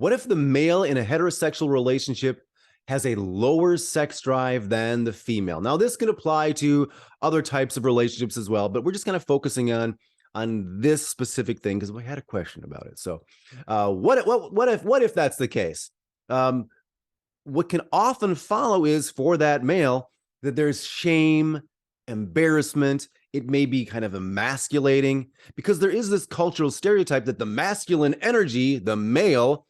What if the male in a heterosexual relationship has a lower sex drive than the female? Now, this can apply to other types of relationships as well, but we're just kind of focusing on this specific thing because we had a question about it. So, what if that's the case? Um, what can often follow is for that male that there's shame, embarrassment. It may be kind of emasculating because there is this cultural stereotype that the masculine energy, the male,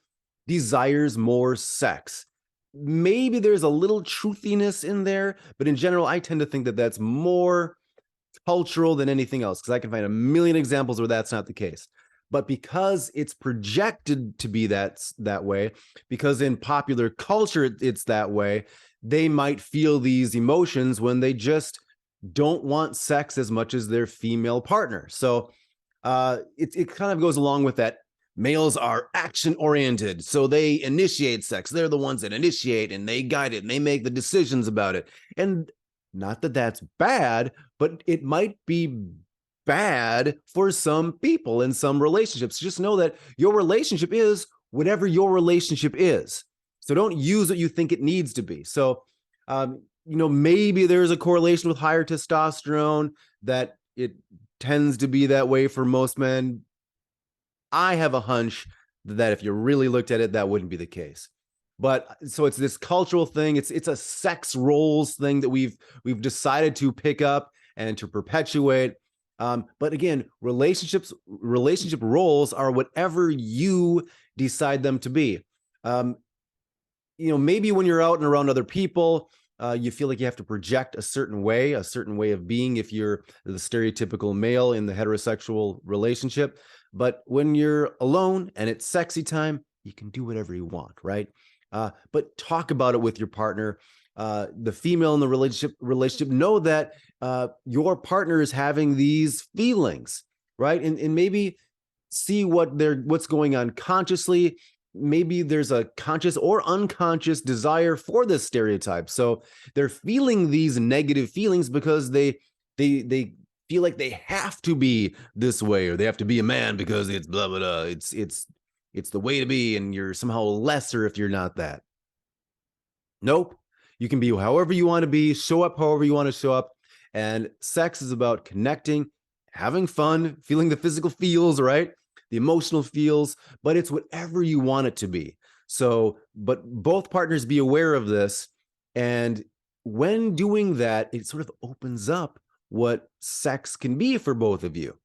desires more sex. Maybe there's a little truthiness in there, but in general, I tend to think that that's more cultural than anything else because I can find a million examples where that's not the case. But because it's projected to be that way, because in popular culture it's that way, they might feel these emotions when they just don't want sex as much as their female partner. So it kind of goes along with that. Males are action oriented, so they initiate sex. They're the ones that initiate and they guide it and they make the decisions about it. And not that that's bad, but it might be bad for some people in some relationships. Just know that your relationship is whatever your relationship is. So don't use what you think it needs to be. So, maybe there's a correlation with higher testosterone that it tends to be that way for most men. I have a hunch that if you really looked at it, that wouldn't be the case. But so it's this cultural thing. It's a sex roles thing that we've decided to pick up and to perpetuate. But again, relationship roles are whatever you decide them to be. Maybe when you're out and around other people, you feel like you have to project a certain way of being if you're the stereotypical male in the heterosexual relationship. But when you're alone and it's sexy time, you can do whatever you want, right? But talk about it with your partner. The female in the relationship know that your partner is having these feelings, right? And maybe see what's going on consciously. Maybe there's a conscious or unconscious desire for this stereotype. So they're feeling these negative feelings because they feel like they have to be this way, or they have to be a man because it's blah blah blah. It's the way to be, and you're somehow lesser if you're not that. Nope. You can be however you want to be, show up however you want to show up. And sex is about connecting, having fun, feeling the physical feels, right? The emotional feels, but it's whatever you want it to be. So, but both partners be aware of this. And when doing that, it sort of opens up what sex can be for both of you.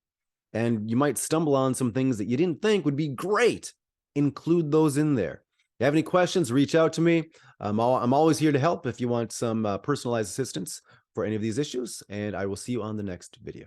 And you might stumble on some things that you didn't think would be great. Include those in there. If you have any questions, reach out to me. I'm always here to help if you want some personalized assistance for any of these issues, and I will see you on the next video.